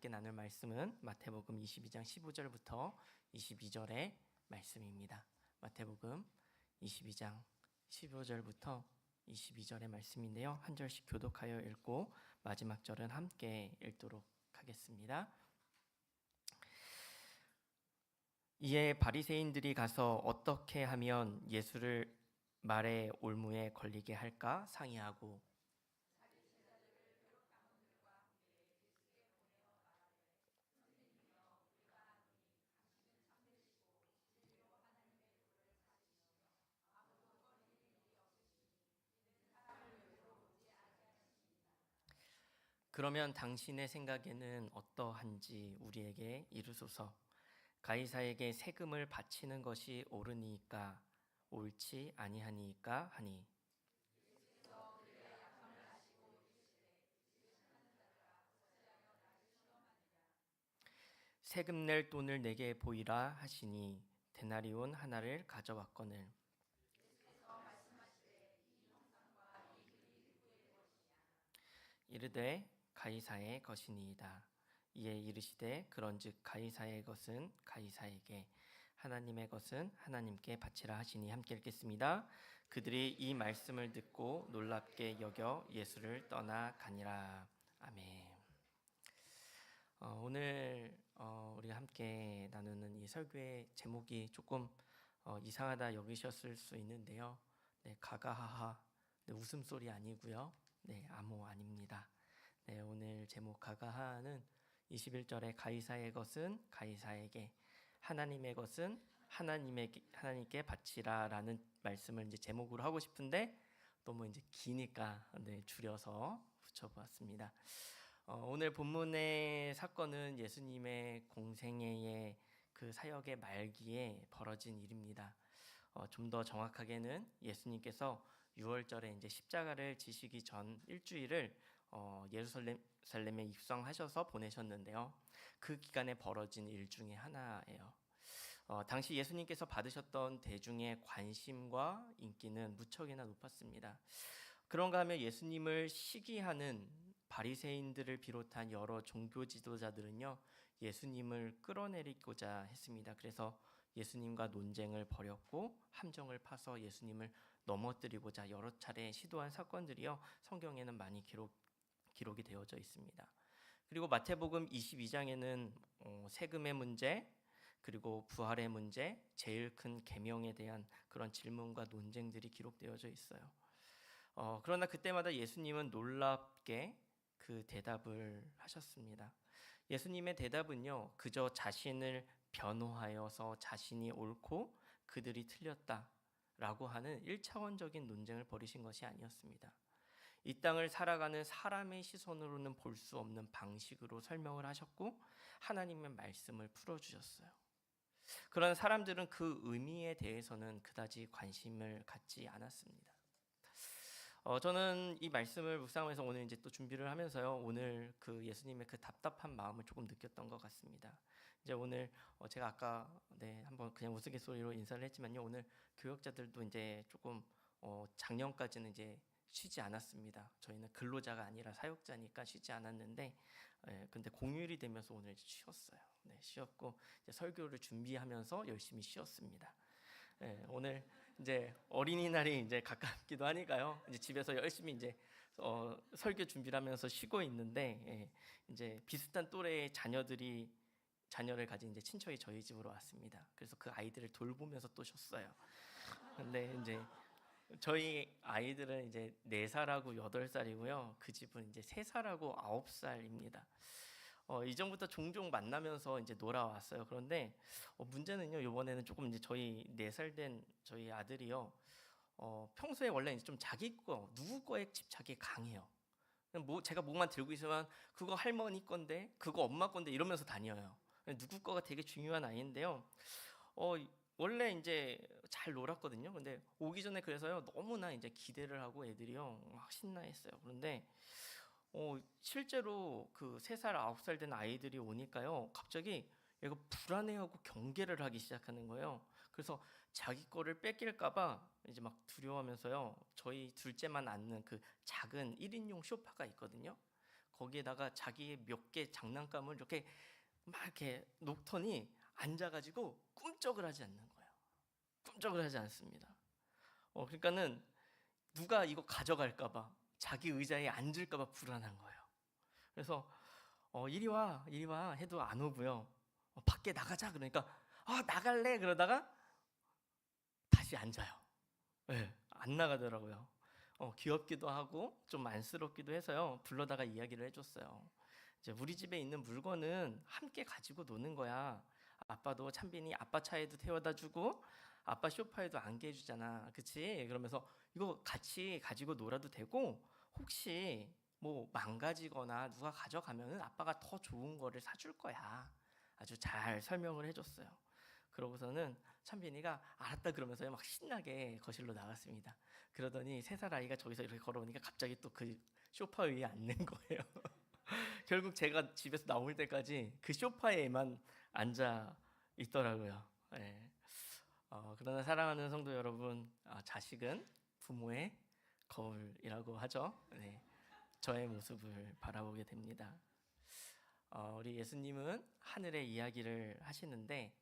함께 나눌 말씀은 마태복음 22장 15절부터 22절의 말씀입니다. 마태복음 22장 15절부터 22절의 말씀인데요. 한 절씩 교독하여 읽고 마지막 절은 함께 읽도록 하겠습니다. 이에 바리새인들이 가서 어떻게 하면 예수를 말의 올무에 걸리게 할까 상의하고 그러면 당신의 생각에는 어떠한지 우리에게 이르소서. 가이사에게 세금을 바치는 것이 옳으니까 옳지 아니하니까 하니 세금 낼 돈을 내게 보이라 하시니 데나리온 하나를 가져왔거늘 이르되 가이사의 것이니이다. 이에 이르시되 그런즉 가이사의 것은 가이사에게 하나님의 것은 하나님께 바치라 하시니 함께 읽겠습니다. 그들이 이 말씀을 듣고 놀랍게 여겨 예수를 떠나가니라. 아멘. 오늘 우리가 함께 나누는 이 설교의 제목이 조금 이상하다 여기셨을 수 있는데요. 네, 가가하하. 네, 웃음소리 아니고요. 네, 암호 아닙니다. 네, 오늘 제목 가가하는 21절에 가이사의 것은 가이사에게 하나님의 것은 하나님께 바치라라는 말씀을 이제 제목으로 하고 싶은데 너무 이제 기니까 네, 줄여서 붙여보았습니다. 오늘 본문의 사건은 예수님의 공생애의 그 사역의 말기에 벌어진 일입니다. 좀 더 정확하게는 예수님께서 6월절에 이제 십자가를 지시기 전 일주일을 예루살렘에 입성하셔서 보내셨는데요. 그 기간에 벌어진 일 중에 하나예요. 당시 예수님께서 받으셨던 대중의 관심과 인기는 무척이나 높았습니다. 그런가 하면 예수님을 시기하는 바리새인들을 비롯한 여러 종교 지도자들은요, 예수님을 끌어내리고자 했습니다. 그래서 예수님과 논쟁을 벌였고 함정을 파서 예수님을 넘어뜨리고자 여러 차례 시도한 사건들이요, 성경에는 많이 기록이 되어져 있습니다. 그리고 마태복음 22장에는 세금의 문제, 그리고 부활의 문제, 제일 큰 계명에 대한 그런 질문과 논쟁들이 기록되어져 있어요. 그러나 그때마다 예수님은 놀랍게 그 대답을 하셨습니다. 예수님의 대답은요, 그저 자신을 변호하여서 자신이 옳고 그들이 틀렸다라고 하는 1차원적인 논쟁을 벌이신 것이 아니었습니다. 이 땅을 살아가는 사람의 시선으로는 볼 수 없는 방식으로 설명을 하셨고 하나님의 말씀을 풀어주셨어요. 그러나 사람들은 그 의미에 대해서는 그다지 관심을 갖지 않았습니다. 저는 이 말씀을 묵상하면서 오늘 이제 또 준비를 하면서요, 오늘 그 예수님의 그 답답한 마음을 조금 느꼈던 것 같습니다. 이제 오늘 제가 아까 한번 그냥 우스갯소리로 인사를 했지만요, 오늘 교역자들도 이제 조금 작년까지는 이제 쉬지 않았습니다. 저희는 근로자가 아니라 사역자니까 쉬지 않았는데, 근데 공휴일이 되면서 오늘 쉬었어요. 네, 쉬었고 이제 설교를 준비하면서 열심히 쉬었습니다. 오늘 이제 어린이날이 이제 가깝기도 하니까요. 이제 집에서 열심히 이제 설교 준비를 하면서 쉬고 있는데, 이제 비슷한 또래의 자녀를 가진 이제 친척이 저희 집으로 왔습니다. 그래서 그 아이들을 돌보면서 또 쉬었어요. 근데 이제 저희 아이들은 이제 4살하고 8살이고요. 그 집은 이제 3살하고 9살입니다. 이전부터 종종 만나면서 이제 놀아왔어요. 그런데 문제는요, 이번에는 조금 이제 저희 4살 된 저희 아들이요, 평소에 원래 이제 좀 자기 거, 누구 거에 집착이 강해요. 제가 뭐만 들고 있으면 그거 할머니 건데, 그거 엄마 건데 이러면서 다녀요. 누구 거가 되게 중요한 아이인데요. 원래 이제 잘 놀았거든요. 근데 오기 전에 그래서요, 너무나 이제 기대를 하고 애들이요 막 신나했어요. 그런데 실제로 그 3살, 9살 된 아이들이 오니까요, 갑자기 얘가 불안해하고 경계를 하기 시작하는 거예요. 그래서 자기 거를 뺏길까봐 이제 막 두려워하면서요, 저희 둘째만 앉는 그 작은 1인용 소파가 있거든요. 거기에다가 자기의 몇 개 장난감을 이렇게 막 이렇게 놓더니 앉아가지고 꿈쩍을 하지 않는 거예요. 꿈쩍을 하지 않습니다. 그러니까는 누가 이거 가져갈까봐, 자기 의자에 앉을까봐 불안한 거예요. 그래서 이리 와 해도 안 오고요. 밖에 나가자 그러니까 나갈래 그러다가 다시 앉아요. 안 나가더라고요. 귀엽기도 하고 좀 안쓰럽기도 해서요. 불러다가 이야기를 해줬어요. 이제 우리 집에 있는 물건은 함께 가지고 노는 거야. 아빠도 찬빈이 아빠 차에도 태워다 주고 아빠 소파에도 앉게 해주잖아. 그치? 그러면서 이거 같이 가지고 놀아도 되고 혹시 뭐 망가지거나 누가 가져가면은 아빠가 더 좋은 거를 사줄 거야. 아주 잘 설명을 해줬어요. 그러고서는 찬빈이가 알았다 그러면서 막 신나게 거실로 나갔습니다. 그러더니 3살 아이가 저기서 이렇게 걸어오니까 갑자기 또 그 소파 위에 앉는 거예요. 결국 제가 집에서 나올 때까지 그 소파에만 앉아 있더라고요. 네. 그러나 사랑하는 성도 여러분, 자식은 부모의 거울이라고 하죠. 네. 저의 모습을 바라보게 됩니다. 우리 예수님은 하늘의 이야기를 하시는데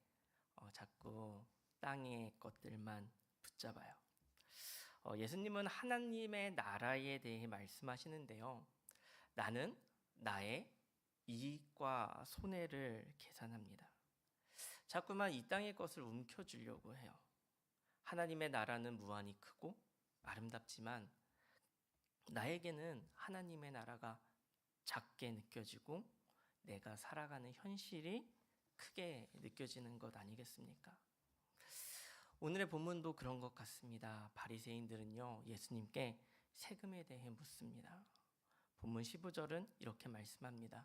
자꾸 땅의 것들만 붙잡아요. 예수님은 하나님의 나라에 대해 말씀하시는데요. 나는 나의 이익과 손해를 계산합니다. 자꾸만 이 땅의 것을 움켜쥐려고 해요. 하나님의 나라는 무한히 크고 아름답지만 나에게는 하나님의 나라가 작게 느껴지고 내가 살아가는 현실이 크게 느껴지는 것 아니겠습니까? 오늘의 본문도 그런 것 같습니다. 바리새인들은요, 예수님께 세금에 대해 묻습니다. 본문 15절은 이렇게 말씀합니다.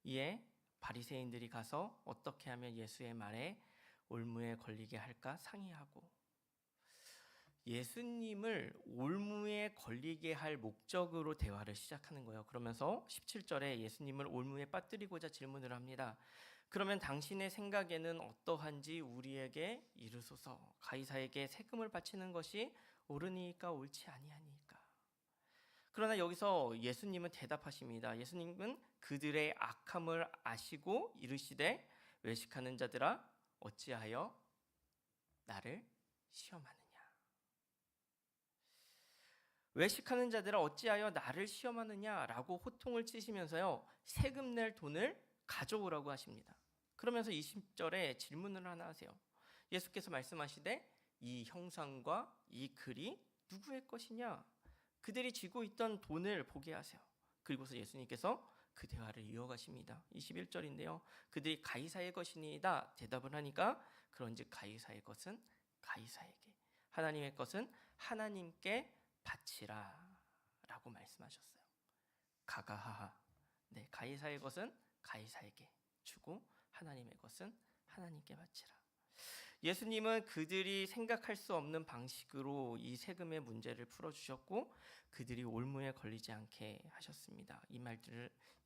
이에 바리새인들이 가서 어떻게 하면 예수의 말에 올무에 걸리게 할까 상의하고, 예수님을 올무에 걸리게 할 목적으로 대화를 시작하는 거예요. 그러면서 17절에 예수님을 올무에 빠뜨리고자 질문을 합니다. 그러면 당신의 생각에는 어떠한지 우리에게 이르소서. 가이사에게 세금을 바치는 것이 옳으니까 옳지 아니하니까. 그러나 여기서 예수님은 대답하십니다. 예수님은 그들의 악함을 아시고 이르시되 외식하는 자들아 어찌하여 나를 시험하느냐. 외식하는 자들아 어찌하여 나를 시험하느냐라고 호통을 치시면서요, 세금 낼 돈을 가져오라고 하십니다. 그러면서 20절에 질문을 하나 하세요. 예수께서 말씀하시되 이 형상과 이 글이 누구의 것이냐? 그들이 쥐고 있던 돈을 보게 하세요. 그리고서 예수님께서 그 대화를 이어가십니다. 21절인데요. 그들이 가이사의 것이니이다 대답을 하니까 그런즉 가이사의 것은 가이사에게, 하나님의 것은 하나님께 바치라 라고 말씀하셨어요. 가가하하. 네, 가이사의 것은 가이사에게 주고 하나님의 것은 하나님께 바치라. 예수님은 그들이 생각할 수 없는 방식으로 이 세금의 문제를 풀어주셨고 그들이 올무에 걸리지 않게 하셨습니다. 이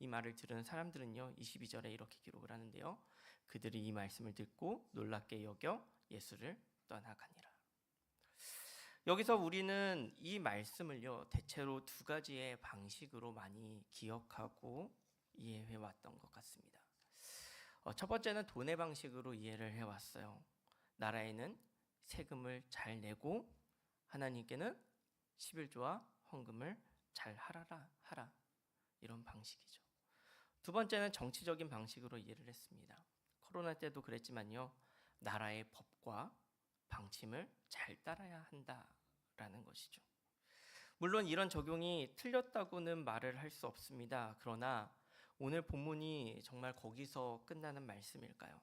말을 들은 사람들은요, 22절에 이렇게 기록을 하는데요. 그들이 이 말씀을 듣고 놀랍게 여겨 예수를 떠나가니라. 여기서 우리는 이 말씀을요, 대체로 2가지의 방식으로 많이 기억하고 이해해 왔던 것 같습니다. 첫 번째는 돈의 방식으로 이해를 해왔어요. 나라에는 세금을 잘 내고 하나님께는 11조와 헌금을 잘 하라 이런 방식이죠. 2번째는 정치적인 방식으로 이해를 했습니다. 코로나 때도 그랬지만요, 나라의 법과 방침을 잘 따라야 한다라는 것이죠. 물론 이런 적용이 틀렸다고는 말을 할 수 없습니다. 그러나 오늘 본문이 정말 거기서 끝나는 말씀일까요?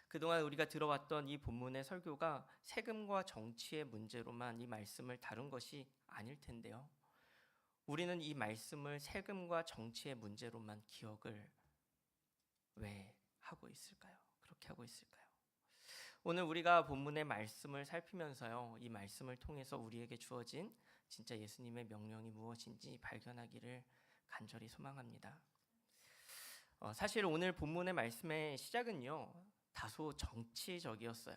그동안 우리가 들어왔던 이 본문의 설교가 세금과 정치의 문제로만 이 말씀을 다룬 것이 아닐 텐데요. 우리는 이 말씀을 세금과 정치의 문제로만 기억을 왜 하고 있을까요? 그렇게 하고 있을까요? 오늘 우리가 본문의 말씀을 살피면서요, 이 말씀을 통해서 우리에게 주어진 진짜 예수님의 명령이 무엇인지 발견하기를 간절히 소망합니다. 사실 오늘 본문의 말씀의 시작은요, 다소 정치적이었어요.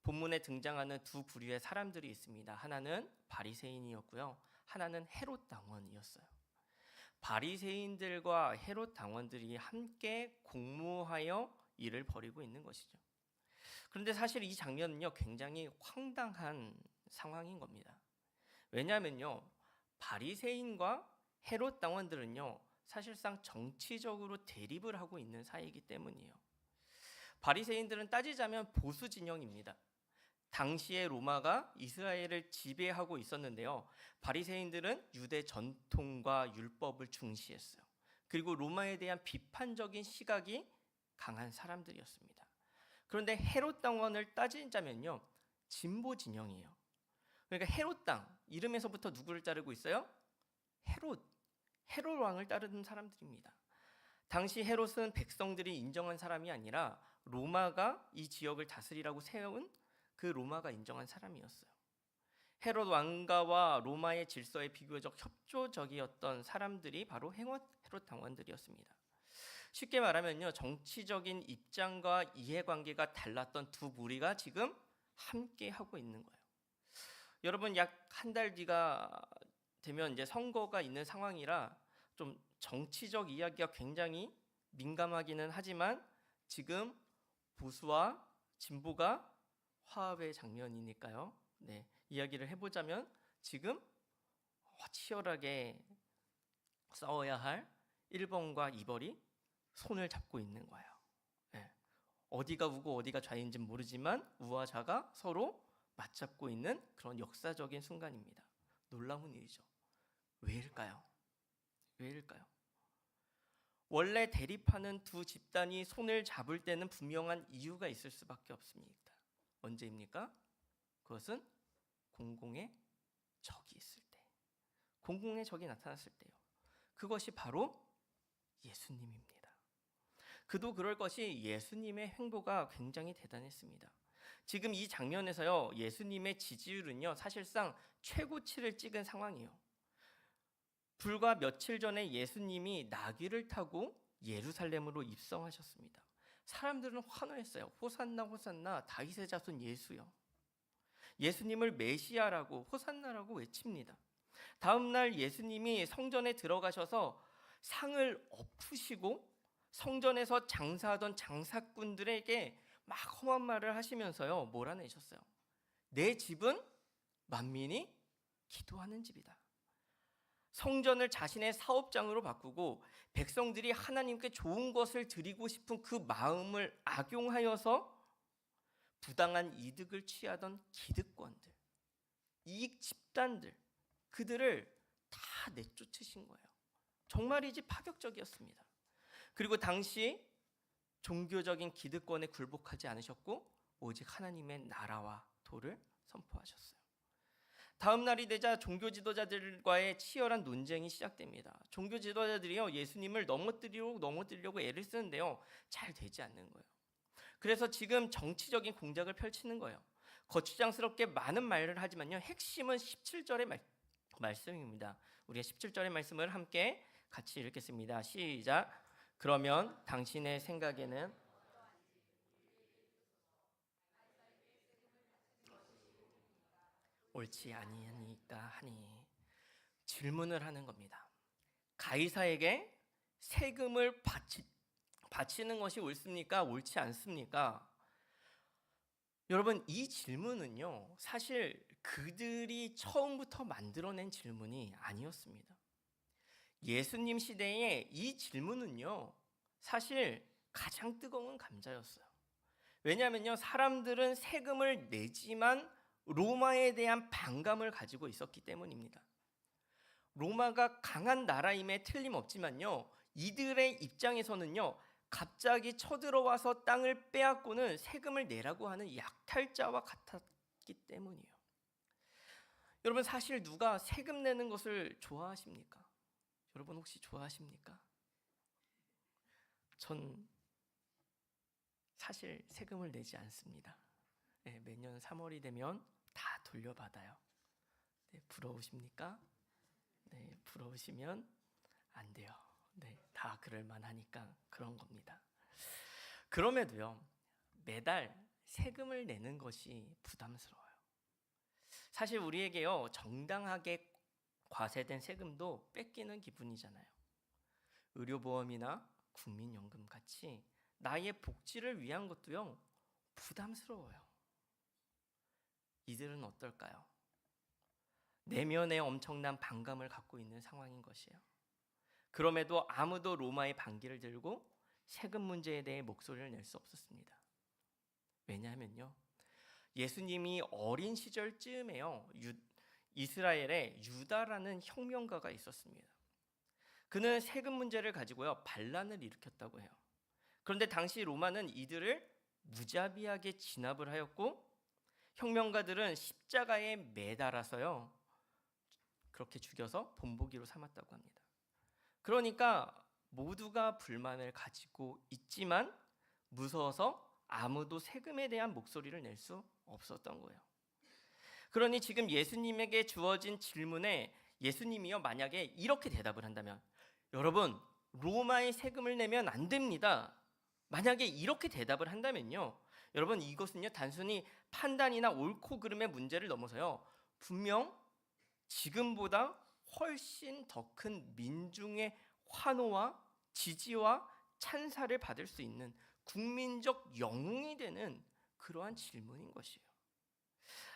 본문에 등장하는 2 부류의 사람들이 있습니다. 하나는 바리새인이었고요, 하나는 헤롯 당원이었어요. 바리새인들과 헤롯 당원들이 함께 공모하여 일을 벌이고 있는 것이죠. 그런데 사실 이 장면은요, 굉장히 황당한 상황인 겁니다. 왜냐하면요, 바리새인과 헤롯 당원들은요, 사실상 정치적으로 대립을 하고 있는 사이이기 때문이에요. 바리새인들은 따지자면 보수 진영입니다. 당시에 로마가 이스라엘을 지배하고 있었는데요, 바리새인들은 유대 전통과 율법을 중시했어요. 그리고 로마에 대한 비판적인 시각이 강한 사람들이었습니다. 그런데 헤롯 당원을 따지자면요, 진보 진영이에요. 그러니까 헤롯 당, 이름에서부터 누구를 따르고 있어요? 헤롯 왕을 따르는 사람들입니다. 당시 헤롯은 백성들이 인정한 사람이 아니라 로마가 이 지역을 다스리라고 세운 그 로마가 인정한 사람이었어요. 헤롯 왕가와 로마의 질서에 비교적 협조적이었던 사람들이 바로 헤롯 당원들이었습니다. 쉽게 말하면요, 정치적인 입장과 이해관계가 달랐던 두 무리가 지금 함께 하고 있는 거예요. 여러분, 약 한 달 뒤가 되면 이제 선거가 있는 상황이라 좀 정치적 이야기가 굉장히 민감하기는 하지만 지금 보수와 진보가 화합의 장면이니까요. 네, 이야기를 해보자면 지금 치열하게 싸워야 할 1번과 2번이 손을 잡고 있는 거예요. 네, 어디가 우고 어디가 좌인지 모르지만 우와 좌가 서로 맞잡고 있는 그런 역사적인 순간입니다. 놀라운 일이죠. 왜일까요? 원래 대립하는 두 집단이 손을 잡을 때는 분명한 이유가 있을 수밖에 없습니다. 언제입니까? 그것은 공공의 적이 있을 때, 공공의 적이 나타났을 때요. 그것이 바로 예수님입니다. 그도 그럴 것이 예수님의 행보가 굉장히 대단했습니다. 지금 이 장면에서요, 예수님의 지지율은요, 사실상 최고치를 찍은 상황이에요. 불과 며칠 전에 예수님이 나귀를 타고 예루살렘으로 입성하셨습니다. 사람들은 환호했어요. 호산나 호산나 다윗의 자손 예수요. 예수님을 메시아라고 호산나라고 외칩니다. 다음 날 예수님이 성전에 들어가셔서 상을 엎으시고 성전에서 장사하던 장사꾼들에게 막 험한 말을 하시면서요, 몰아내셨어요. 내 집은 만민이 기도하는 집이다. 성전을 자신의 사업장으로 바꾸고 백성들이 하나님께 좋은 것을 드리고 싶은 그 마음을 악용하여서 부당한 이득을 취하던 기득권들, 이익 집단들, 그들을 다 내쫓으신 거예요. 정말이지 파격적이었습니다. 그리고 당시 종교적인 기득권에 굴복하지 않으셨고 오직 하나님의 나라와 도를 선포하셨어요. 다음 날이 되자 종교 지도자들과의 치열한 논쟁이 시작됩니다. 종교 지도자들이요, 예수님을 넘어뜨리려고 애를 쓰는데요, 잘 되지 않는 거예요. 그래서 지금 정치적인 공작을 펼치는 거예요. 거추장스럽게 많은 말을 하지만요, 핵심은 17절의 말씀입니다. 우리가 17절의 말씀을 함께 같이 읽겠습니다. 시작. 그러면 당신의 생각에는 옳지 아니하니까 하니, 질문을 하는 겁니다. 가이사에게 세금을 바치는 것이 옳습니까? 옳지 않습니까? 여러분, 이 질문은요, 사실 그들이 처음부터 만들어낸 질문이 아니었습니다. 예수님 시대에 이 질문은요, 사실 가장 뜨거운 감자였어요. 왜냐하면요, 사람들은 세금을 내지만 로마에 대한 반감을 가지고 있었기 때문입니다. 로마가 강한 나라임에 틀림없지만요, 이들의 입장에서는요, 갑자기 쳐들어와서 땅을 빼앗고는 세금을 내라고 하는 약탈자와 같았기 때문이에요. 여러분, 사실 누가 세금 내는 것을 좋아하십니까? 여러분 혹시 좋아하십니까? 전 사실 세금을 내지 않습니다. 네, 매년 3월이 되면 다 돌려받아요. 네, 부러우십니까? 네, 부러우시면 안 돼요. 네, 다 그럴 만하니까 그런 겁니다. 그럼에도요, 매달 세금을 내는 것이 부담스러워요. 사실 우리에게요, 정당하게 과세된 세금도 뺏기는 기분이잖아요. 의료보험이나 국민연금 같이 나의 복지를 위한 것도요, 부담스러워요. 이들은 어떨까요? 내면에 엄청난 반감을 갖고 있는 상황인 것이에요. 그럼에도 아무도 로마의 반기를 들고 세금 문제에 대해 목소리를 낼 수 없었습니다. 왜냐하면요, 예수님이 어린 시절쯤에요, 이스라엘에 유다라는 혁명가가 있었습니다. 그는 세금 문제를 가지고요, 반란을 일으켰다고 해요. 그런데 당시 로마는 이들을 무자비하게 진압을 하였고, 혁명가들은 십자가에 매달아서요, 그렇게 죽여서 본보기로 삼았다고 합니다. 그러니까 모두가 불만을 가지고 있지만 무서워서 아무도 세금에 대한 목소리를 낼 수 없었던 거예요. 그러니 지금 예수님에게 주어진 질문에 예수님이요, 만약에 이렇게 대답을 한다면, 여러분, 로마의 세금을 내면 안 됩니다. 만약에 이렇게 대답을 한다면요, 여러분, 이것은요, 단순히 판단이나 옳고 그름의 문제를 넘어서요, 분명 지금보다 훨씬 더 큰 민중의 환호와 지지와 찬사를 받을 수 있는 국민적 영웅이 되는 그러한 질문인 것이에요.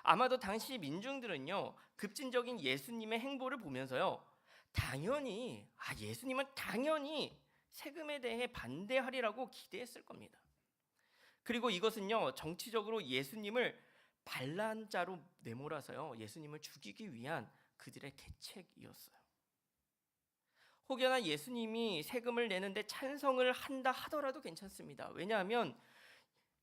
아마도 당시 민중들은요, 급진적인 예수님의 행보를 보면서요, 당연히 예수님은 당연히 세금에 대해 반대하리라고 기대했을 겁니다. 그리고 이것은요, 정치적으로 예수님을 반란자로 내몰아서요, 예수님을 죽이기 위한 그들의 계책이었어요. 혹여나 예수님이 세금을 내는데 찬성을 한다 하더라도 괜찮습니다. 왜냐하면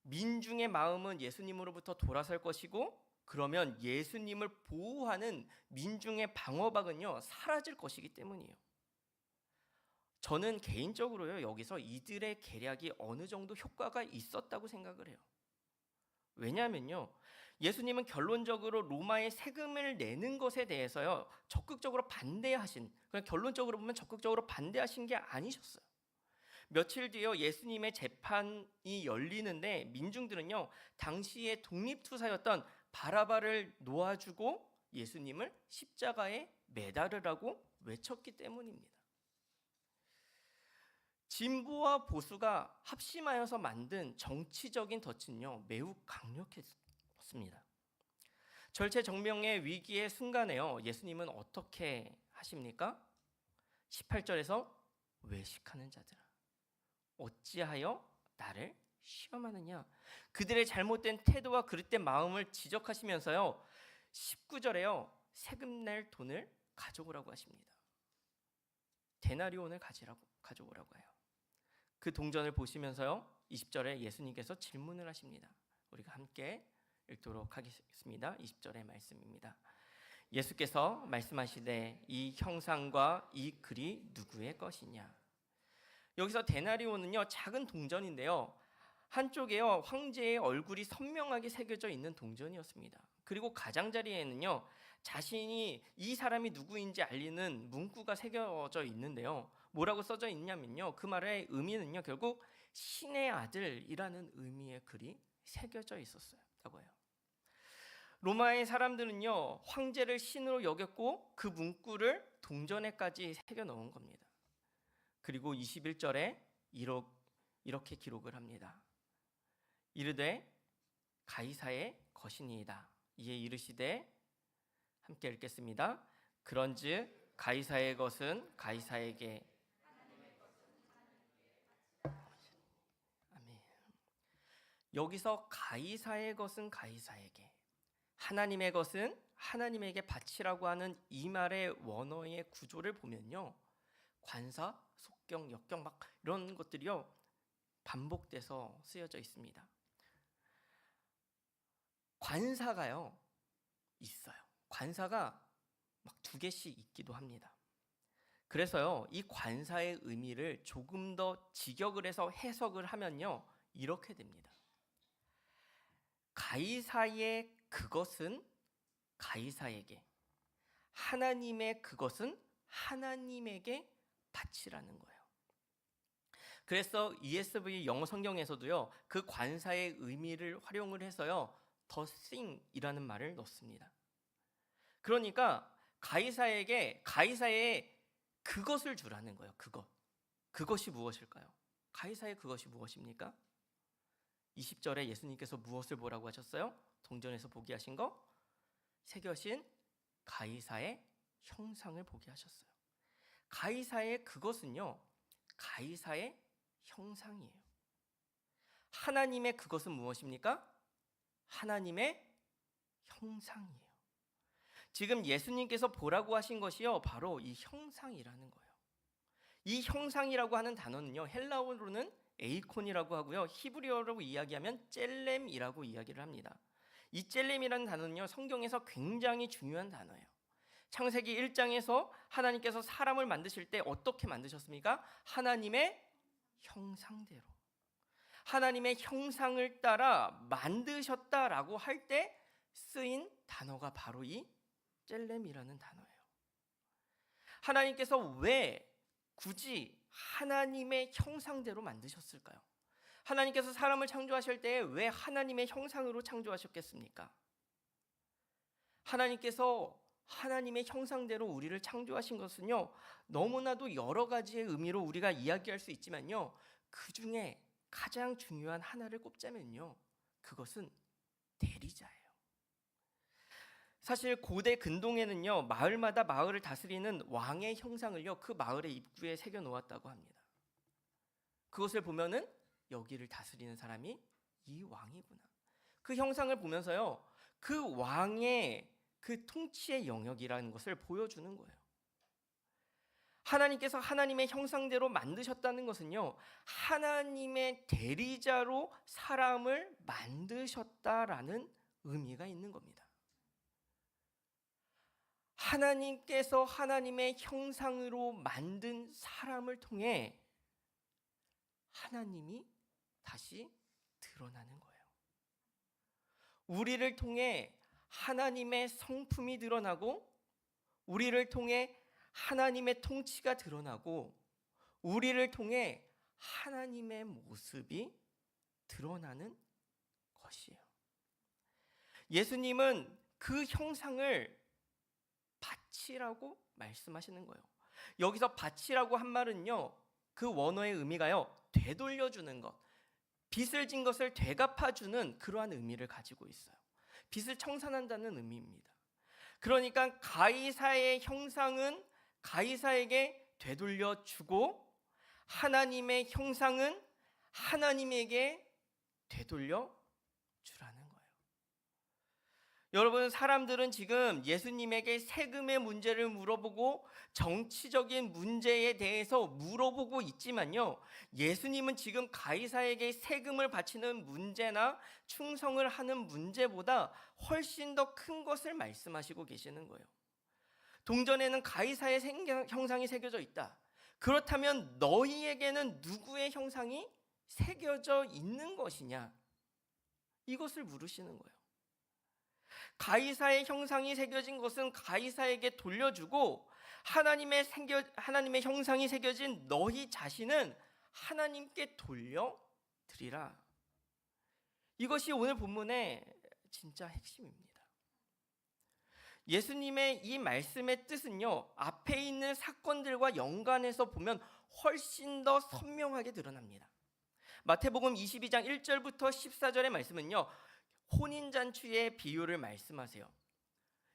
민중의 마음은 예수님으로부터 돌아설 것이고, 그러면 예수님을 보호하는 민중의 방어막은요, 사라질 것이기 때문이에요. 저는 개인적으로요, 여기서 이들의 계략이 어느 정도 효과가 있었다고 생각을 해요. 왜냐하면요, 예수님은 결론적으로 로마의 세금을 내는 것에 대해서요, 적극적으로 반대하신, 그냥 결론적으로 보면 적극적으로 반대하신 게 아니셨어요. 며칠 뒤에 예수님의 재판이 열리는데 민중들은요, 당시의 독립투사였던 바라바를 놓아주고 예수님을 십자가에 매달으라고 외쳤기 때문입니다. 진보와 보수가 합심하여서 만든 정치적인 덫은요, 매우 강력했습니다. 절체정명의 위기의 순간에요, 예수님은 어떻게 하십니까? 18절에서 외식하는 자들아, 어찌하여 나를 시험하느냐? 그들의 잘못된 태도와 그릇된 마음을 지적하시면서요, 19절에요, 세금 낼 돈을 가져오라고 하십니다. 데나리온을 가져오라고 해요. 그 동전을 보시면서요, 20절에 예수님께서 질문을 하십니다. 우리가 함께 읽도록 하겠습니다. 20절의 말씀입니다. 예수께서 말씀하시되 이 형상과 이 글이 누구의 것이냐? 여기서 데나리온은요, 작은 동전인데요, 한쪽에요, 황제의 얼굴이 선명하게 새겨져 있는 동전이었습니다. 그리고 가장자리에는요, 자신이 이 사람이 누구인지 알리는 문구가 새겨져 있는데요, 뭐라고 써져 있냐면요, 그 말의 의미는요, 결국 신의 아들이라는 의미의 글이 새겨져 있었어요. 로마의 사람들은요, 황제를 신으로 여겼고 그 문구를 동전에까지 새겨 넣은 겁니다. 그리고 21절에 이렇게 기록을 합니다. 이르되 가이사의 것이니이다. 이에 이르시되, 함께 읽겠습니다. 그런즉 가이사의 것은 가이사에게, 아멘. 여기서 가이사의 것은 가이사에게, 하나님의 것은 하나님에게 바치라고 하는 이 말의 원어의 구조를 보면요, 관사, 속경, 역경 막 이런 것들이요, 반복돼서 쓰여져 있습니다. 관사가요 있어요. 관사가 막 2개씩 있기도 합니다. 그래서요, 이 관사의 의미를 조금 더 직역을 해서 해석을 하면요, 이렇게 됩니다. 가이사의 그것은 가이사에게, 하나님의 그것은 하나님에게 바치라는 거예요. 그래서 ESV 영어 성경에서도요, 그 관사의 의미를 활용을 해서요, the thing이라는 말을 넣습니다. 그러니까 가이사에게 가이사의 그것을 주라는 거예요. 그것. 그것이 무엇일까요? 가이사의 그것이 무엇입니까? 20절에 예수님께서 무엇을 보라고 하셨어요? 동전에서 보게 하신 거? 새겨진 가이사의 형상을 보게 하셨어요. 가이사의 그것은요, 가이사의 형상이에요. 하나님의 그것은 무엇입니까? 하나님의 형상이에요. 지금 예수님께서 보라고 하신 것이요, 바로 이 형상이라는 거예요. 이 형상이라고 하는 단어는요, 헬라어로는 에이콘이라고 하고요, 히브리어로 이야기하면 젤렘이라고 이야기를 합니다. 이 젤렘이라는 단어는요, 성경에서 굉장히 중요한 단어예요. 창세기 1장에서 하나님께서 사람을 만드실 때 어떻게 만드셨습니까? 하나님의 형상대로, 하나님의 형상을 따라 만드셨다라고 할 때 쓰인 단어가 바로 이 젤렘이라는 단어예요. 하나님께서 왜 굳이 하나님의 형상대로 만드셨을까요? 하나님께서 사람을 창조하실 때 왜 하나님의 형상으로 창조하셨겠습니까? 하나님께서 하나님의 형상대로 우리를 창조하신 것은요, 너무나도 여러 가지의 의미로 우리가 이야기할 수 있지만요, 그 중에 가장 중요한 하나를 꼽자면요, 그것은 대리자예요. 사실 고대 근동에는요, 마을마다 마을을 다스리는 왕의 형상을요, 그 마을의 입구에 새겨 놓았다고 합니다. 그것을 보면은 여기를 다스리는 사람이 이 왕이구나, 그 형상을 보면서요, 그 왕의 그 통치의 영역이라는 것을 보여주는 거예요. 하나님께서 하나님의 형상대로 만드셨다는 것은요, 하나님의 대리자로 사람을 만드셨다라는 의미가 있는 겁니다. 하나님께서 하나님의 형상으로 만든 사람을 통해 하나님이 다시 드러나는 거예요. 우리를 통해 하나님의 성품이 드러나고, 우리를 통해 하나님의 통치가 드러나고, 우리를 통해 하나님의 모습이 드러나는 것이에요. 예수님은 그 형상을 밭이라고 말씀하시는 거예요. 여기서 밭이라고 한 말은요, 그 원어의 의미가요, 되돌려주는 것, 빚을 진 것을 되갚아주는 그러한 의미를 가지고 있어요. 빚을 청산한다는 의미입니다. 그러니까 가이사의 형상은 가이사에게 되돌려주고, 하나님의 형상은 하나님에게 되돌려주라는 거예요. 여러분, 사람들은 지금 예수님에게 세금의 문제를 물어보고 정치적인 문제에 대해서 물어보고 있지만요, 예수님은 지금 가이사에게 세금을 바치는 문제나 충성을 하는 문제보다 훨씬 더 큰 것을 말씀하시고 계시는 거예요. 동전에는 가이사의 형상이 새겨져 있다. 그렇다면 너희에게는 누구의 형상이 새겨져 있는 것이냐? 이것을 물으시는 거예요. 가이사의 형상이 새겨진 것은 가이사에게 돌려주고, 하나님의 형상이 새겨진 너희 자신은 하나님께 돌려드리라. 이것이 오늘 본문의 진짜 핵심입니다. 예수님의 이 말씀의 뜻은요, 앞에 있는 사건들과 연관해서 보면 훨씬 더 선명하게 드러납니다. 마태복음 22장 1절부터 14절의 말씀은요, 혼인잔치의 비유를 말씀하세요.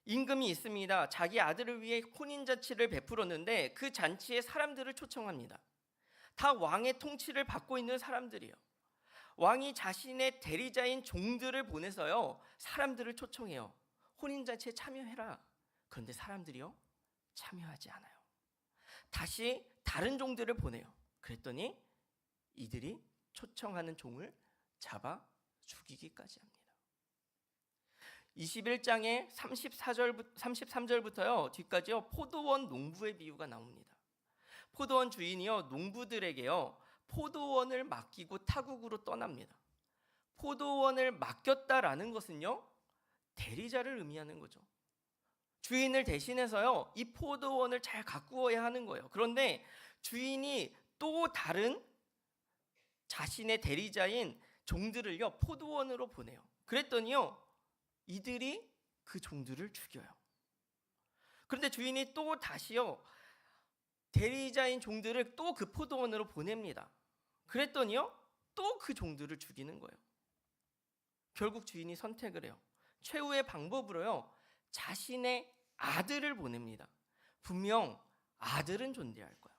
임금이 있습니다. 자기 아들을 위해 혼인잔치를 베풀었는데 그 잔치에 사람들을 초청합니다. 다 왕의 통치를 받고 있는 사람들이에요. 왕이 자신의 대리자인 종들을 보내서요, 사람들을 초청해요. 혼인잔치에 참여해라. 그런데 사람들이요, 참여하지 않아요. 다시 다른 종들을 보내요. 그랬더니 이들이 초청하는 종을 잡아 죽이기까지 합니다. 21장의 33절부터요 뒤까지요, 포도원 농부의 비유가 나옵니다. 포도원 주인이요, 농부들에게요, 포도원을 맡기고 타국으로 떠납니다. 포도원을 맡겼다라는 것은요, 대리자를 의미하는 거죠. 주인을 대신해서요, 이 포도원을 잘 가꾸어야 하는 거예요. 그런데 주인이 또 다른 자신의 대리자인 종들을요, 포도원으로 보내요. 그랬더니요, 이들이 그 종들을 죽여요. 그런데 주인이 또 다시요, 대리자인 종들을 또 그 포도원으로 보냅니다. 그랬더니요, 또 그 종들을 죽이는 거예요. 결국 주인이 선택을 해요. 최후의 방법으로요, 자신의 아들을 보냅니다. 분명 아들은 존재할 거야.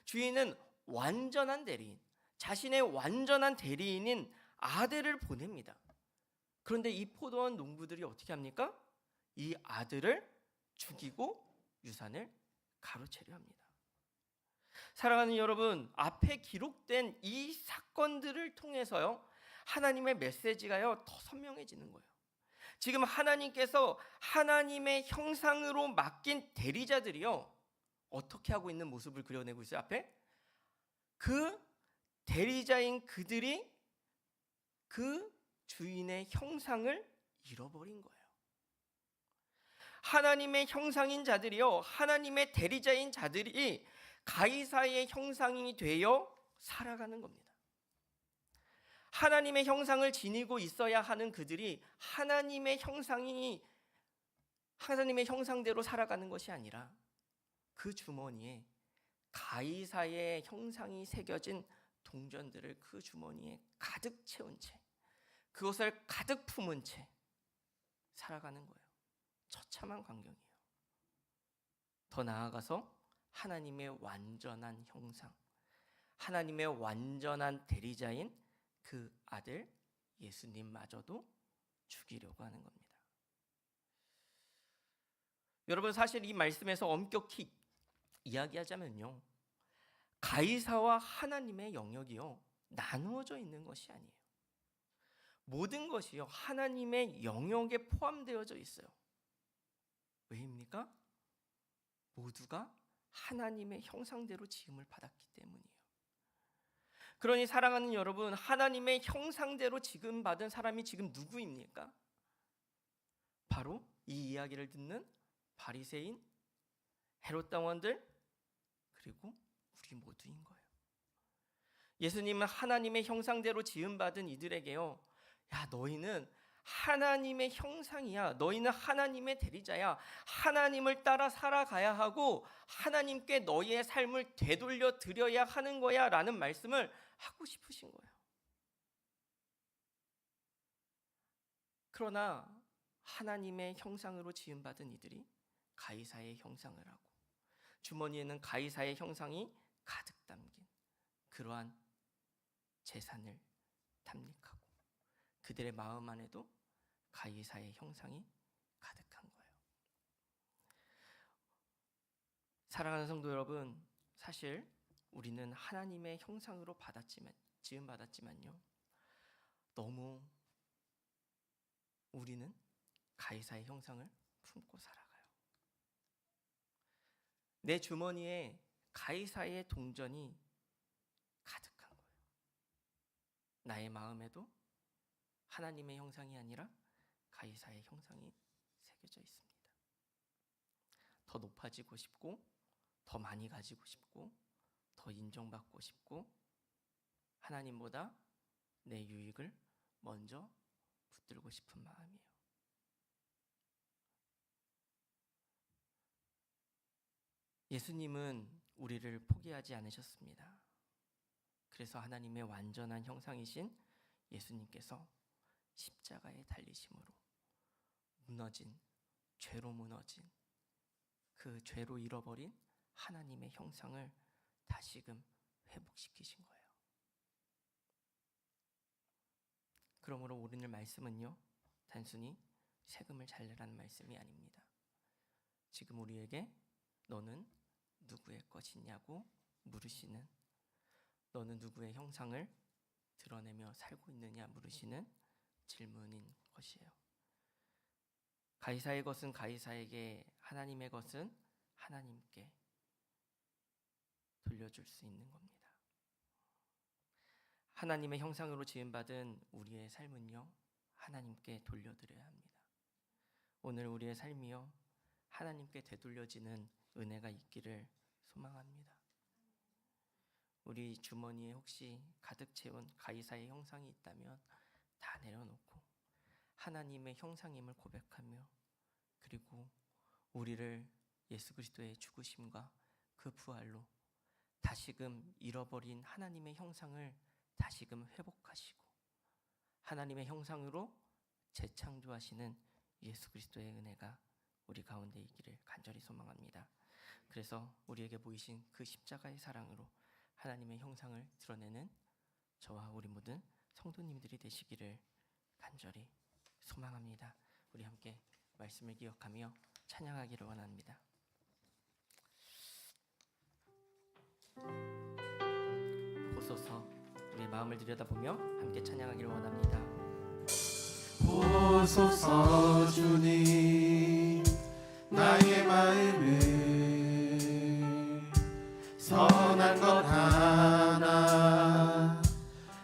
주인은 완전한 대리인, 자신의 완전한 대리인인 아들을 보냅니다. 그런데 이 포도원 농부들이 어떻게 합니까? 이 아들을 죽이고 유산을 가로채려 합니다. 사랑하는 여러분, 앞에 기록된 이 사건들을 통해서요, 하나님의 메시지가요 더 선명해지는 거예요. 지금 하나님께서 하나님의 형상으로 맡긴 대리자들이요, 어떻게 하고 있는 모습을 그려내고 있어요. 앞에 그 대리자인 그들이 그 주인의 형상을 잃어버린 거예요. 하나님의 형상인 자들이요, 하나님의 대리자인 자들이 가이사의 형상이 되어 살아가는 겁니다. 하나님의 형상을 지니고 있어야 하는 그들이 하나님의 형상대로 살아가는 것이 아니라 그 주머니에 가이사의 형상이 새겨진 동전들을 그 주머니에 가득 채운 채, 그것을 가득 품은 채 살아가는 거예요. 처참한 광경이에요. 더 나아가서 하나님의 완전한 형상, 하나님의 완전한 대리자인 그 아들 예수님마저도 죽이려고 하는 겁니다. 여러분, 사실 이 말씀에서 엄격히 이야기하자면요, 가이사와 하나님의 영역이요 나누어져 있는 것이 아니에요. 모든 것이요 하나님의 영역에 포함되어져 있어요. 왜입니까? 모두가 하나님의 형상대로 지음을 받았기 때문이에요. 그러니 사랑하는 여러분, 하나님의 형상대로 지음받은 사람이 지금 누구입니까? 바로 이 이야기를 듣는 바리새인, 헤롯 당원들, 그리고 우리 모두인 거예요. 예수님은 하나님의 형상대로 지음받은 이들에게요, 야, 너희는 하나님의 형상이야. 너희는 하나님의 대리자야. 하나님을 따라 살아가야 하고 하나님께 너희의 삶을 되돌려 드려야 하는 거야 라는 말씀을 하고 싶으신 거예요. 그러나 하나님의 형상으로 지음받은 이들이 가이사의 형상을 하고 주머니에는 가이사의 형상이 가득 담긴 그러한 재산을 탐닉하고 그들의 마음 안에도 가이사의 형상이 가득한 거예요. 사랑하는 성도 여러분, 사실 우리는 하나님의 형상으로 지음받았지만요, 너무 우리는 가이사의 형상을 품고 살아가요. 내 주머니에 가이사의 동전이 가득한 거예요. 나의 마음에도 하나님의 형상이 아니라 가이사의 형상이 새겨져 있습니다. 더 높아지고 싶고, 더 많이 가지고 싶고, 더 인정받고 싶고, 하나님보다 내 유익을 먼저 붙들고 싶은 마음이에요. 예수님은 우리를 포기하지 않으셨습니다. 그래서 하나님의 완전한 형상이신 예수님께서 십자가에 달리심으로 죄로 무너진 그 죄로 잃어버린 하나님의 형상을 다시금 회복시키신 거예요. 그러므로 오늘 말씀은요, 단순히 세금을 잘 내라는 말씀이 아닙니다. 지금 우리에게 너는 누구의 것이냐고 물으시는, 너는 누구의 형상을 드러내며 살고 있느냐 물으시는 질문인 것이에요. 가이사의 것은 가이사에게, 하나님의 것은 하나님께 돌려줄 수 있는 겁니다. 하나님의 형상으로 지음받은 우리의 삶은요, 하나님께 돌려드려야 합니다. 오늘 우리의 삶이요, 하나님께 되돌려지는 은혜가 있기를 소망합니다. 우리 주머니에 혹시 가득 채운 가이사의 형상이 있다면 다 내려놓고 하나님의 형상임을 고백하며, 그리고 우리를 예수 그리스도의 죽으심과 그 부활로 다시금 잃어버린 하나님의 형상을 다시금 회복하시고 하나님의 형상으로 재창조하시는 예수 그리스도의 은혜가 우리 가운데 있기를 간절히 소망합니다. 그래서 우리에게 보이신 그 십자가의 사랑으로 하나님의 형상을 드러내는 저와 우리 모든 성도님들이 되시기를 간절히 소망합니다. 우리 함께 말씀을 기억하며 찬양하기를 원합니다. 보소서, 우리의 마음을 들여다보며 함께 찬양하기를 원합니다. 보소서 주님, 나의 마음을 선한 것 하나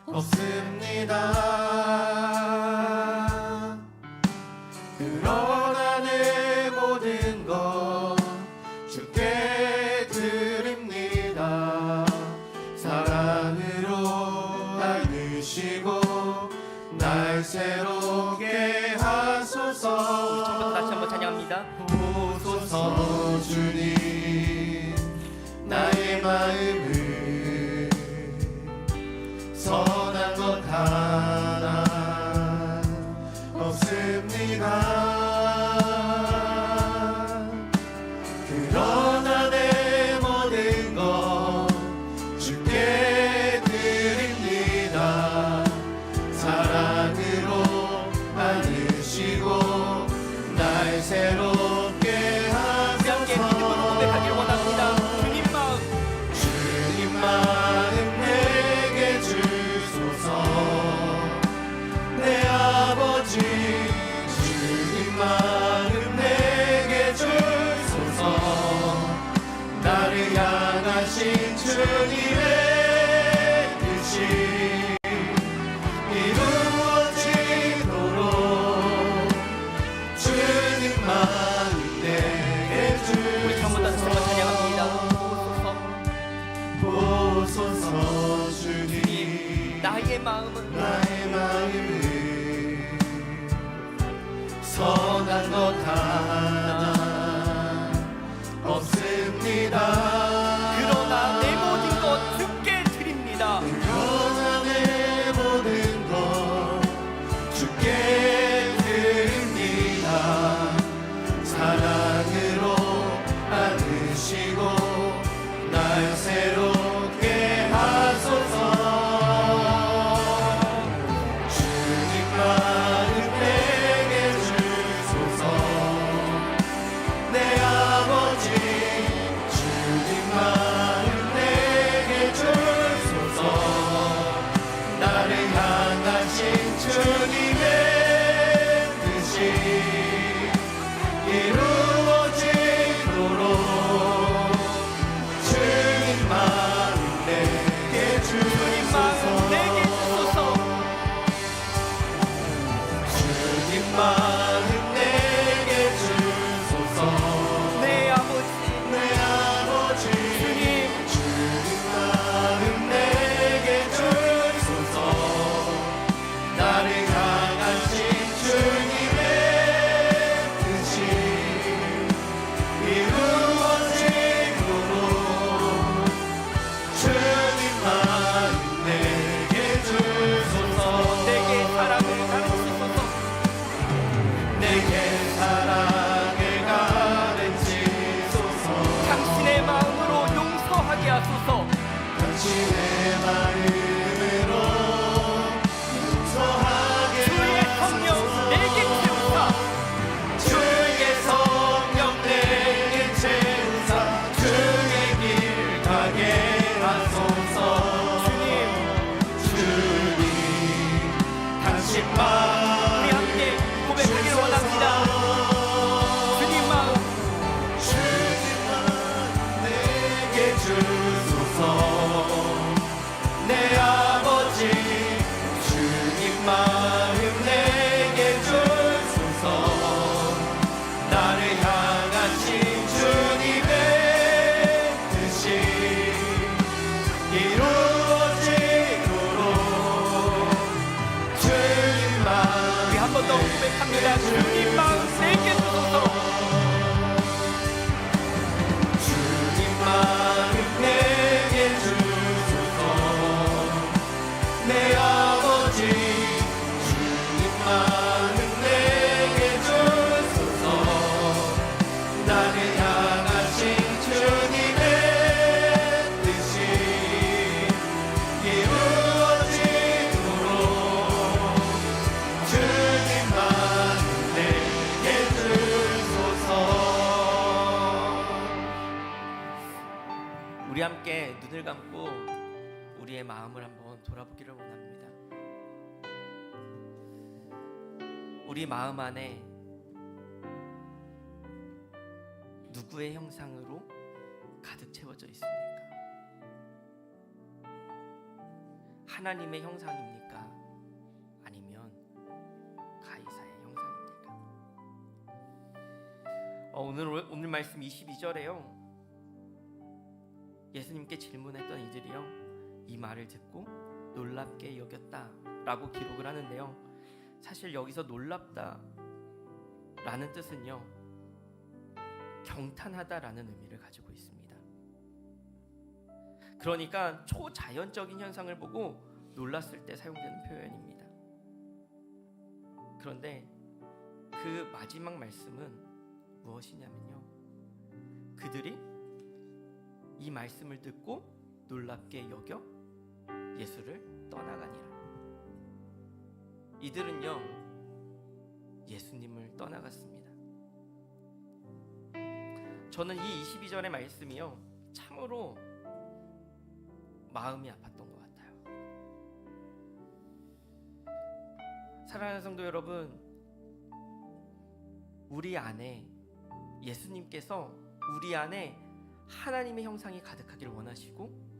없습니다. 그러나 내 모든 것 주께 드립니다. 사랑으로 안으시고 날 새롭게 하소서. 처음부터 다시 한번 찬양합니다. 보소서 주님, 나의 마음을 선한 것 하나 없습니다. 그러나 내 모든 것 주께 드립니다. 사랑으로 안으시고 날 새롭게 하소서. 고백하기를 원합니다. 주님 마음 내게 주소서. 내 아버지 주님 마음 내게 주소서. 나를 향하신 주님의 뜻이 이루어지도록 주님 마음 내게 주소서. 우리 처음부터 다시 한번 찬양합니다. 보소서 주님, 나의 마음은 선한 것 하나 없습니다. 그러나 내 모든 것 주께 드립니다. 그러나 내 모든 것 주께 드립니다. 사랑으로 안으시고 날 새롭게 하소서. 주님 마음 내게 주소서. 내 아버지 주님 마음 내게 주소서. 나를 향하신 주님의 뜻이 이루어지도록 주님 마음 내게 주소서. 주님 마음 내게 주소서. 내 아버지 내 아버지 주님 마음 내게 주소서. 나를 향하신 주님의 뜻이 이루어지도록 주님 마음 내게 주소서. 내게 사랑을 가르치소서. 내게 사랑을 가르치소서. 당신의 마음으로 용서하게 하소서. 당신의 마음으로 용서하게 주의 성령 하소서. 내게 채우사. 주의 성령 내게 채우사. 주의 길 가게 하소서. 주님 당신 마음 우리 함께 고백하기를 원합니다. 주님 마음 주님 마음 내게 주소서. 내 아버지 주님 마음 내게 주소서. 나를 향하신 주님의 뜻이 이루어지도록 주님 마음 우리 한 번 더 고백합니다. 주님 마음 내게 주소서. 주님 마음 내게 우리의 마음을 한번 돌아보기를 원합니다. 우리 마음 안에 누구의 형상으로 가득 채워져 있습니까? 하나님의 형상입니까? 아니면 가이사의 형상입니까? 오늘 말씀 22절에요. 예수님께 질문했던 이들이요, 이 말을 듣고 놀랍게 여겼다라고 기록을 하는데요. 사실 여기서 놀랍다라는 뜻은요, 경탄하다라는 의미를 가지고 있습니다. 그러니까 초자연적인 현상을 보고 놀랐을 때 사용되는 표현입니다. 그런데 그 마지막 말씀은 무엇이냐면요, 그들이 이 말씀을 듣고 놀랍게 여겨 예수를 떠나가니라. 이들은요, 예수님을 떠나갔습니다. 저는 이 22절의 말씀이요, 참으로 마음이 아팠던 것 같아요. 사랑하는 성도 여러분, 우리 안에 예수님께서 우리 안에 하나님의 형상이 가득하기를 원하시고,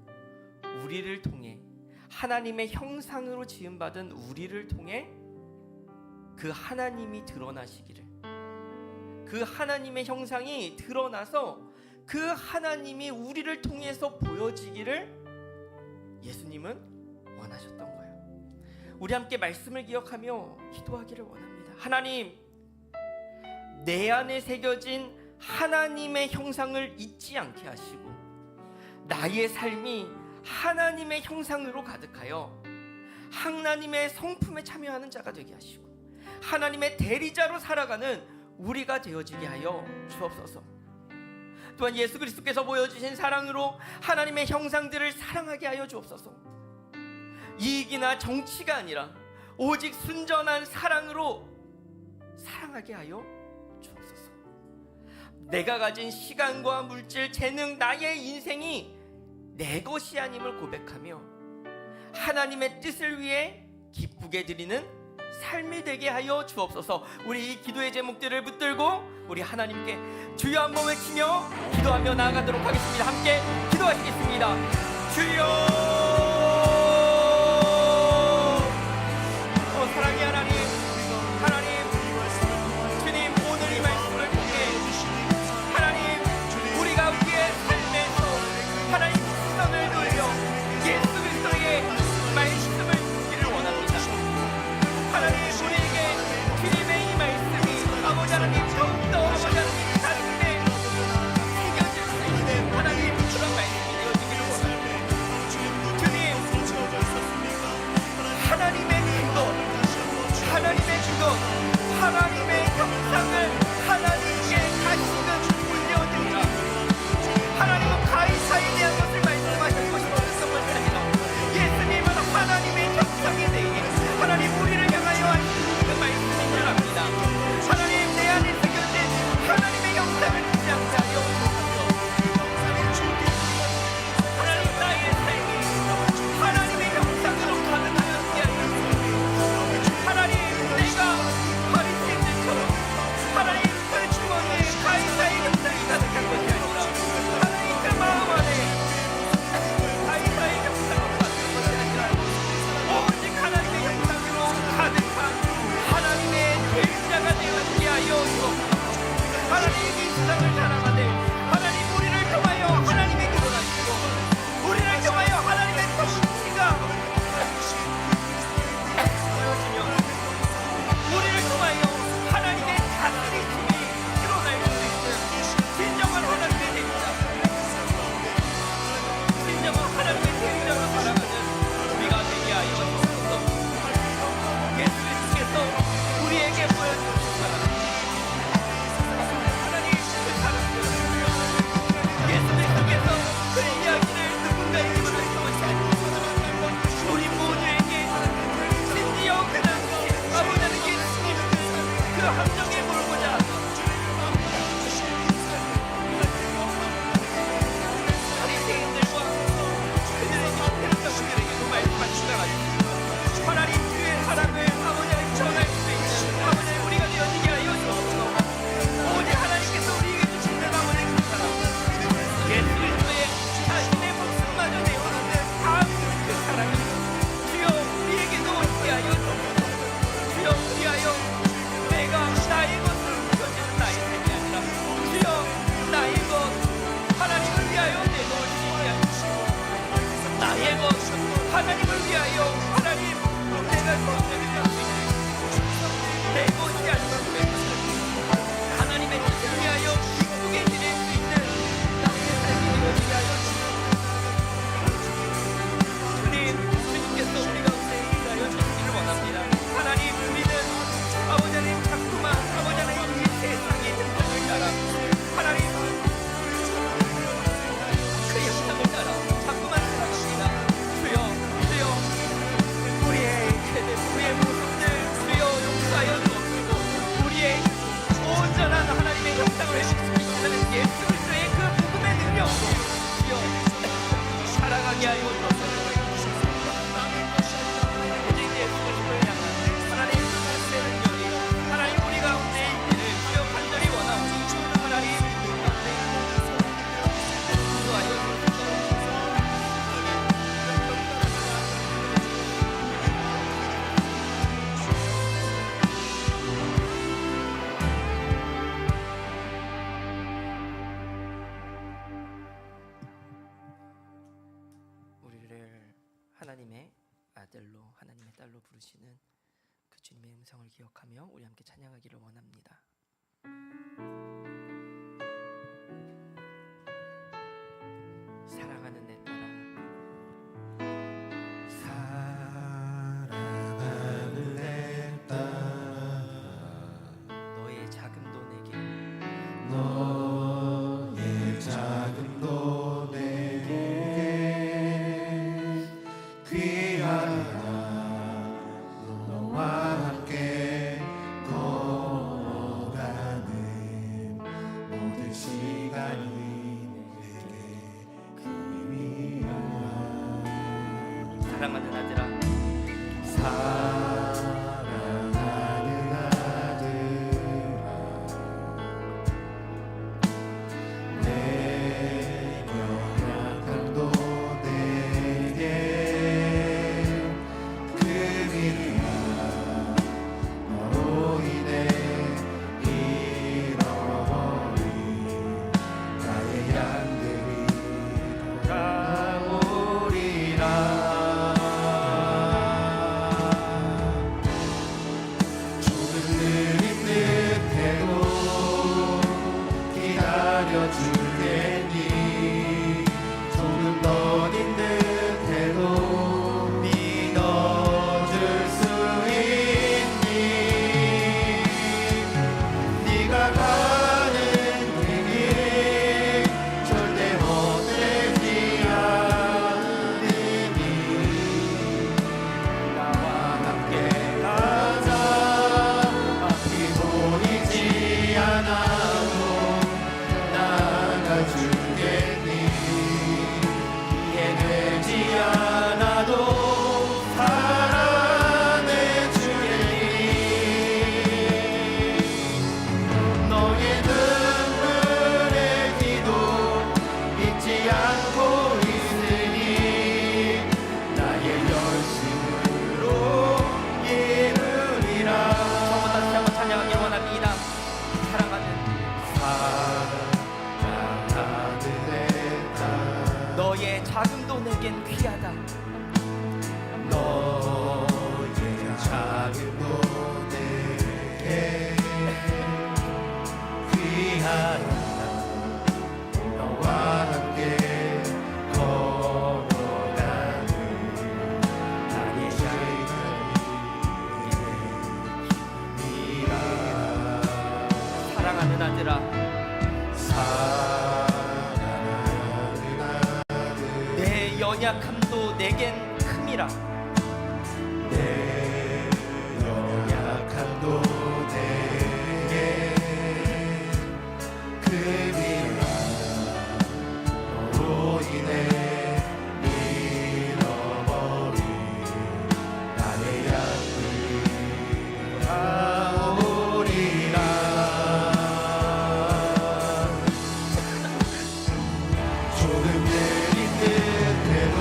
우리를 통해 하나님의 형상으로 지음받은 우리를 통해 그 하나님이 드러나시기를, 그 하나님의 형상이 드러나서 그 하나님이 우리를 통해서 보여지기를 예수님은 원하셨던 거예요. 우리 함께 말씀을 기억하며 기도하기를 원합니다. 하나님, 내 안에 새겨진 하나님의 형상을 잊지 않게 하시고, 나의 삶이 하나님의 형상으로 가득하여 하나님의 성품에 참여하는 자가 되게 하시고, 하나님의 대리자로 살아가는 우리가 되어지게 하여 주옵소서. 또한 예수 그리스도께서 보여주신 사랑으로 하나님의 형상들을 사랑하게 하여 주옵소서. 이익이나 정치가 아니라 오직 순전한 사랑으로 사랑하게 하여 주옵소서. 내가 가진 시간과 물질, 재능, 나의 인생이 내 것이 아님을 고백하며 하나님의 뜻을 위해 기쁘게 드리는 삶이 되게 하여 주옵소서. 우리 이 기도의 제목들을 붙들고 우리 하나님께 주여 한번 외치며 기도하며 나아가도록 하겠습니다. 함께 기도하시겠습니다. 주여, 사랑의 하나님, 주님, 오늘 이 말씀을 통해 하나님, 우리가 우리의 삶에서 하나님 시선을 돌려 예수 그리스도의 말씀을 듣기를 원합니다. 하나님, 우리에게 주님의 이 말씀이 아버지 하나님 더욱더 아버지 하나님 가슴에 새겨질 수 있는 하나님 그런 말씀이 되어지기를 원합니다. 하나님의 딸로 부르시는 그 주님의 음성을 기억하며 우리 함께 찬양하기를 원합니다. 사랑하는 내 딸아, 사랑하는 내 딸아, 너의 작음도 내게 너의 작음도 내게 귀하다. 너와 함께 걸어가는 모든 시간이 사랑하는 아들아, 사랑하는 아들아, 내 연약함도 내게 금이라. 너로 인해 잃어버린 나의 양들이 돌아오리라. 기다려주겠니. 조금 더딘 듯해도 믿어줄 수 있니. 네가 가는 그 길이 절대 헛되지 않으니 나와 함께 가자. 앞이 보이지 않아도 나가주겠니. 이해되지 않아도 사랑해주겠니. 너의 눈물의 기도 잊지 않고 있으니 나의 열심으로 이루리라. 저보다 다시 한번 찬양하기 원합니다. 사랑하는 너의 작음도 내겐 귀하다. 너의 작음도 내게 귀하다. 너와 함께 걸어가는 나의 시간이라. 사랑하는 아들아, 내 연약함도 내겐 큼이라. 내 연약함도 내게 금이라. 너로 인해 잃어버린 나의 양들이 돌아오리라. 조금 느린 듯해도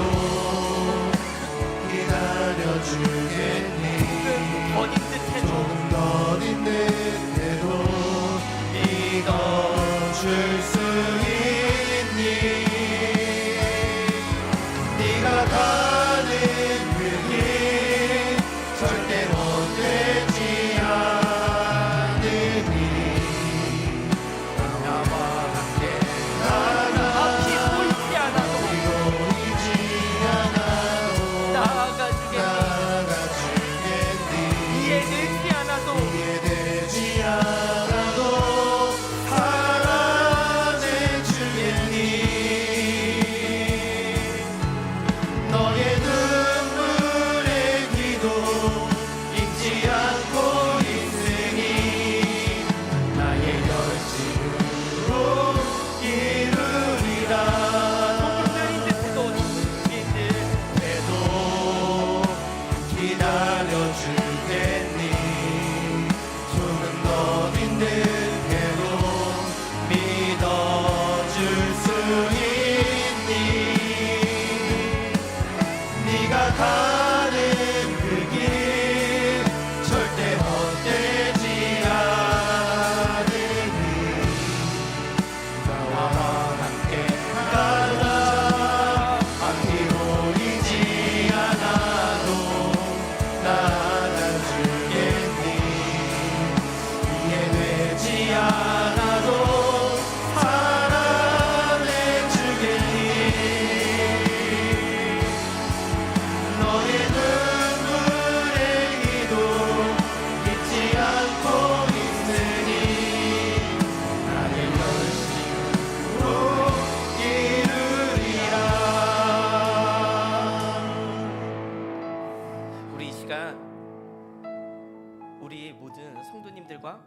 우리 모든 성도님들과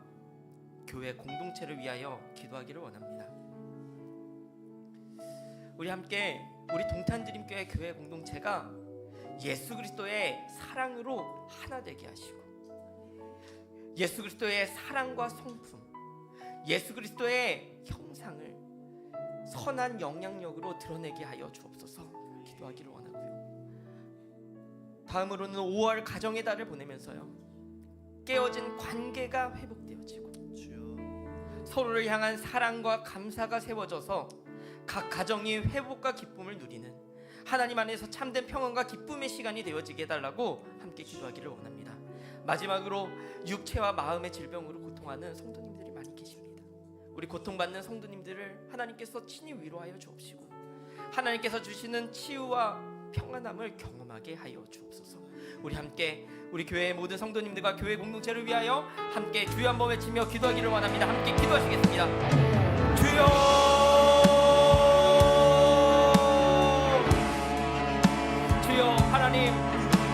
교회 공동체를 위하여 기도하기를 원합니다. 우리 함께 우리 동탄드림교회 교회 공동체가 예수 그리스도의 사랑으로 하나 되게 하시고, 예수 그리스도의 사랑과 성품, 예수 그리스도의 형상을 선한 영향력으로 드러내게 하여 주옵소서 기도하기를 원하고요. 다음으로는 5월 가정의 달을 보내면서요, 깨어진 관계가 회복되어지고 서로를 향한 사랑과 감사가 세워져서 각 가정이 회복과 기쁨을 누리는 하나님 안에서 참된 평안과 기쁨의 시간이 되어지게 해달라고 함께 기도하기를 원합니다. 마지막으로 육체와 마음의 질병으로 고통하는 성도님들이 많이 계십니다. 우리 고통받는 성도님들을 하나님께서 친히 위로하여 주옵시고, 하나님께서 주시는 치유와 평안함을 경험하게 하여 주옵소서. 우리 함께 우리 교회의 모든 성도님들과 교회 공동체를 위하여 함께 주여 한번 외치며 기도하기를 원합니다. 함께 기도하시겠습니다. 주여, 주여 하나님,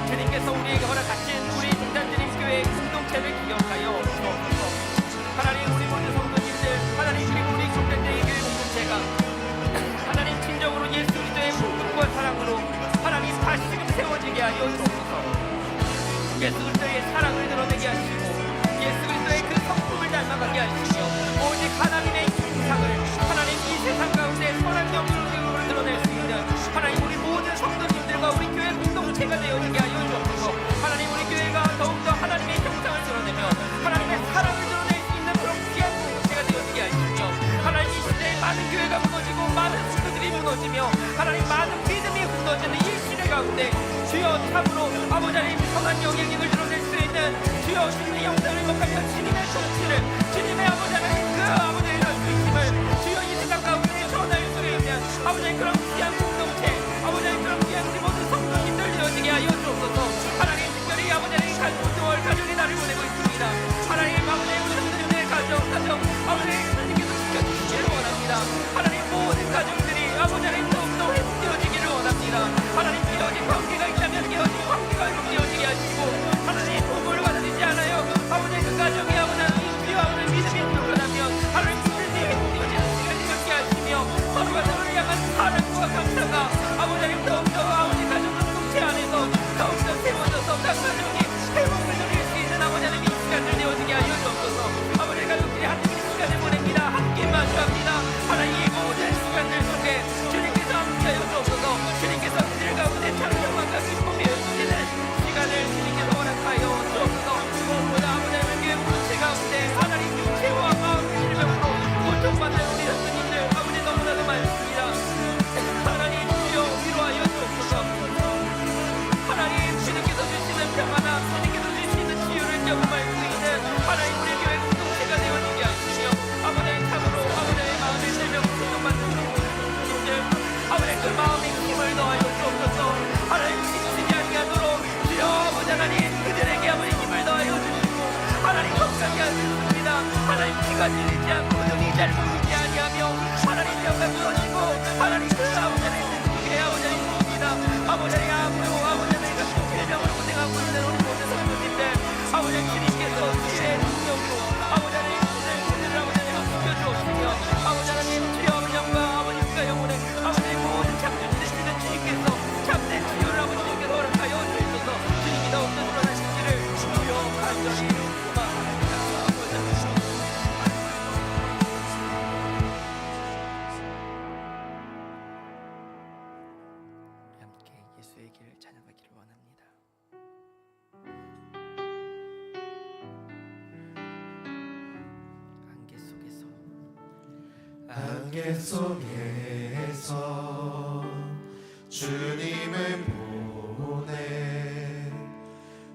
주님께서 우리에게 허락하신 우리 동탄드림교회 공동체를 기억하여 주옵소서. 하나님, 우리 모든 성도님들, 하나님, 그리고 우리 동탄드림교회 공동체가 하나님 진정으로 예수 그리스도의 복음과 사랑으로 하나님 다시금 세워지게 하여 주옵소서. 예수 그리스도의 사랑을 드러내게 하시고, 예수 그리스도의 그 성품을 닮아가게 하시며, 오직 하나님의 형상을 하나님 이 세상 가운데 선한 영향력으로 드러낼 수 있는 하나님 우리 모든 성도님들과 우리 교회 공동체가 되어지게 하여 주옵소서. 하나님, 우리 교회가 더욱더 하나님의 형상을 드러내며 하나님의 사랑을 드러낼 수 있는 그런 귀한 공동체가 되어지게 하시며, 하나님 이 시대에 많은 교회가 무너지고 많은 성도들이 무너지며 하나님 많은 믿음이 무너지는 이 시대 가운데 주여 참으로 아버지 하나님 선한 영향력을 드러낼 수 있는 주여 주님의 영상을 먹하며 주님의 정치를, 주님의 아버지 하나님 그 아버지 하나님 중심을 주여 이 세상 가운데 전할 수 있는 아버지 하나님 그런 귀한 공동체, 아버지 하나님 그런 귀한 우리 모든 성도님들 되어지게 하여 주옵소서. 하나님, 특별히 아버지 하나님 가정의 날을 보내고 있습니다. 하나님, 아버지 하나님 우리 성도님의 가정 아버지 하나님께서 지켜주시기를 원합니다. 하나님, 모든 가정들이 아버지 하나님 더욱더 회복되어지기를 원합니다. 하나님, 깨어진 관계가 있다면 깨어진 관계가 회복되어지게 하시고, 하나님 부모를 받아들이지 않아요 아버지 그 가정이 아버지 하나님 귀하오는 믿음이 부족하다면 하나님 믿음이 회복되어지는 시간이 갖게 하시며, 서로가 서로를 향한 사랑과 감사가 아버지 하나님 더욱더 아버지 가정 공동체 안에서 더욱더 세워져서 각 가정이 회복을 누릴 수 있는 아버지 하나님 이 시간을 되어지게 하여 주옵소서. 아버지 가족들이 함께 시간을 보냅니다. 함께 마주합니다. 하나님, 이 모든 시간들 속에 주님께서 함께하여 주옵소서. 주님께서 그들 가운데 찬양과 기쁨이 흘리는 시간을 주님께서 허락하여 주옵소서. 무엇보다 아버지 하나님 교회 공동체 가운데 하나님 육체와 마음의 질병으로 고통받는 우리 성도님들 아버지 너무나도 많습니다. 하나님, 주여 위로하여 주옵소서. 하나님, 주님께서 주시는 평안함, 주님께서 주시는 치유를 경험할 수 있는 하나님 우리 교회 공동체가 되어지게 하시며, 아버지 참으로 아버지의 마음의 질병 고통받는 우리 성도님들 아버지 그 마음의 힘을 더하여 주옵소서. 하나님, 지치지 아니하도록 주여 아버지 하나님 그들에게 아버지 힘을 더하여 주시고, 하나님 건강히 하셨습니다. 하나님 피가 질리지 않고 눈이 잘 보이지 아니하며 하나님 뼈가 부러지고 하나님 그 아버지 하나님 그의 아버지 하나님입니다. 아버지 하나님 아무로 아버지 하나님 같은 질병으로 고생하고 있는 우리 모든 성도님들 아버지 하나님 주님께서 주의 능력으로 아버지 하나님 그들을 아버지 하나님 지켜주옵시며, 아버지 하나님 주여 아버지 영과 아버지 그 영혼의 아버지 모든 창조주 되시는 주님께서 참된 치유를 아버지 주님께서 허락하여 주셔서 주님이 더욱더 드러나시기를 주여 간절히 소망합니다. 아버지 함께 예수의 길 찬양하기를 원합니다. 안개 속에서 주님을 보내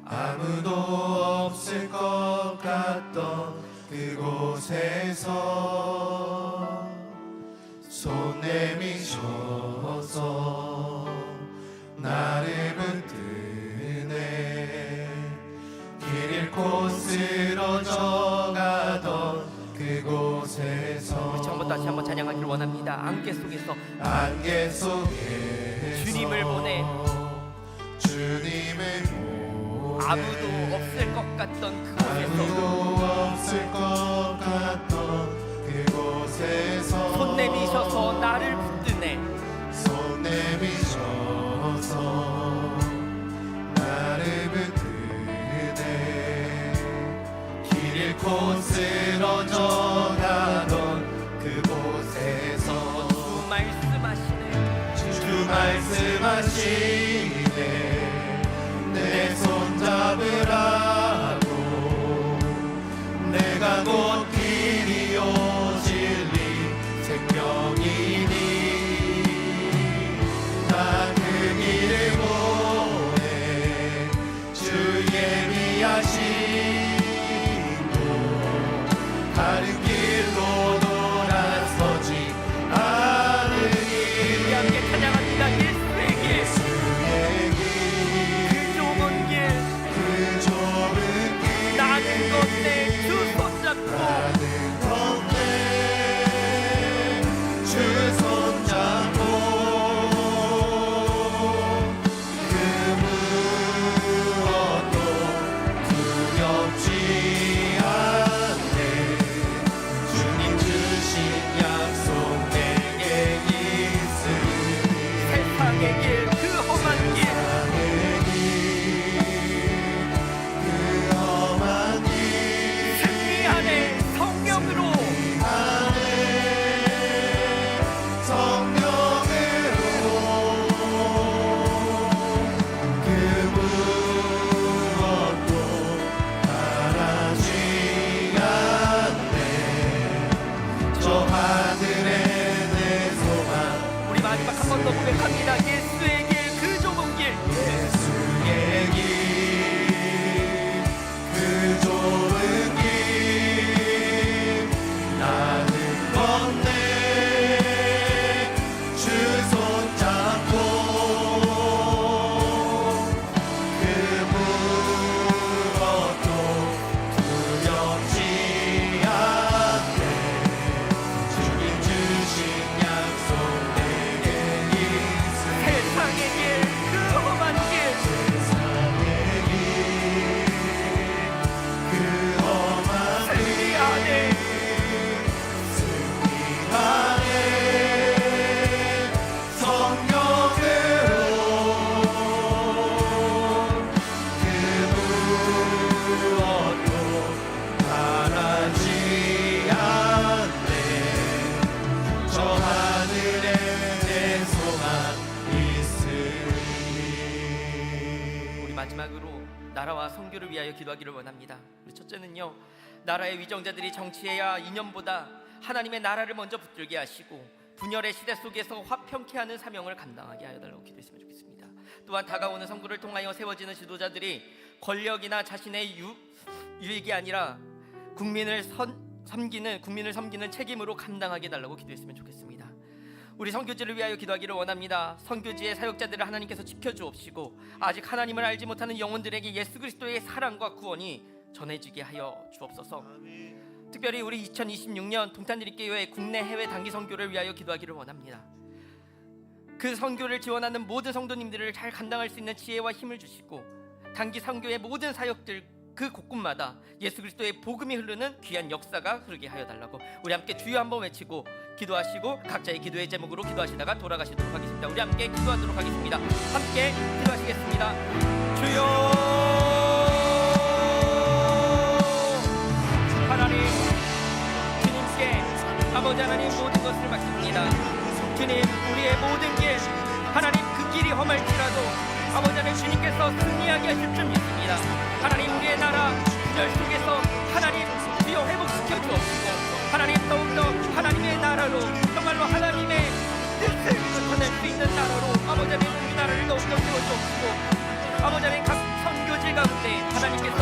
아무도 없을 것 같던 그곳에서 손 내미셔서 나를 붙드네 길 잃고 쓰러져 가던 그곳에서 우리 처음부터 다시 한번 찬양하기를 원합니다. 안개 속에서 주님을 보내 주님을 보내 아무도 없을 것 같던 그곳에서 아무도 없을 것 같던 그곳에서 손 내미셔서 나를 붙드네. 손 내미셔서 나를 붙드네. 길 잃고 쓰러져 가던 그곳에서 주 말씀하시네. 주 말씀하시네. 내 손 잡으라고. 내가 곧 길이요 진리 생명이니 나 그 길을 보내. 주 예비하신 곳 다른 길로 돌아서지 않으니. 우리 함께 찬양합니다. 예수의 길, 예수의 길 그 좁은 길, 그 좁은 길 나는 건네 주 손잡고 나는 건네 주 손잡고 그 무엇도 두렵지 않네. 주님 주신 약속 내게 있으니 세상의 길, 그 험한 길, 그 험한 길 승리 안에 성령으로 성령으로 그 무엇도 바라지 않네. 저 하늘에 내 소망 우리 마지막 한 번 더 고백합니다. 예수의 길, 그 좁은 길, 예수의 길 그 좁은 길 나는 건네 주 손잡고 그 무엇도 두렵지 않네. 주님 주신 약속 내게 있으니 세상의 길, 그 험한 길, 세상의 길 그 험한 승리 안에 안에 성령으로 그 무엇도 바라지 않네. 저 하늘에 내 소망 있으니. 우리 마지막으로 나라와 선교를 위하여 기도하기를 원합니다. 우리 첫째는요, 나라의 위정자들이 정치해야 이념보다 하나님의 나라를 먼저 붙들게 하시고 분열의 시대 속에서 화평케 하는 사명을 감당하게 하여 달라고 기도했으면 좋겠습니다. 또한 다가오는 선거를 통하여 세워지는 지도자들이 권력이나 자신의 유익이 아니라 국민을 섬기는 책임으로 감당하게 달라고 기도했으면 좋겠습니다. 우리 선교지를 위하여 기도하기를 원합니다. 선교지의 사역자들을 하나님께서 지켜주옵시고 아직 하나님을 알지 못하는 영혼들에게 예수 그리스도의 사랑과 구원이 전해지게 하여 주옵소서. 특별히 우리 2026년 동탄드립교회 국내 해외 단기 선교를 위하여 기도하기를 원합니다. 그 선교를 지원하는 모든 성도님들을 잘 감당할 수 있는 지혜와 힘을 주시고 단기 선교의 모든 사역들 그 곳곳마다 예수 그리스도의 복음이 흐르는 귀한 역사가 흐르게 하여 달라고 우리 함께 주여 한번 외치고 기도하시고 각자의 기도의 제목으로 기도하시다가 돌아가시도록 하겠습니다. 우리 함께 기도하도록 하겠습니다. 함께 기도하시겠습니다. 주여 하나님, 주님께 아버지 하나님 모든 것을 맡깁니다. 주님, 우리의 모든 길 하나님 그 길이 험할지라도 아버지 하나님 주님께서 승리하게 하실 줄 믿습니다. 하나님, 우리의 나라 분열 속에서 하나님 주여 회복시켜 주옵시고 하나님 더욱더 하나님의 나라로 정말로 하나님의 뜻을 이루어낼 수 있는 나라로 아버지 하나님 우리나라를 더욱더 세워주옵시고 아버지 하나님 각 선교지 가운데 하나님께서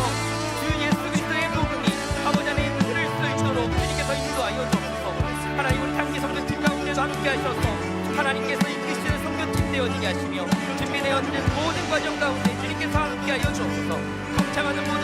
주 예수 그리스도의 복음이 아버지 하나님 흐를 수 있도록 주님께서 인도하여 주옵소서. 하나님, 우리 단기 선교팀 가운데도 함께 하셔서 하나님께서 이끄시는 선교팀 되어지게 하시며 준비되어지는 모든 과정 가운데 주님께서 함께 하여 주옵소서. 동참하는 모든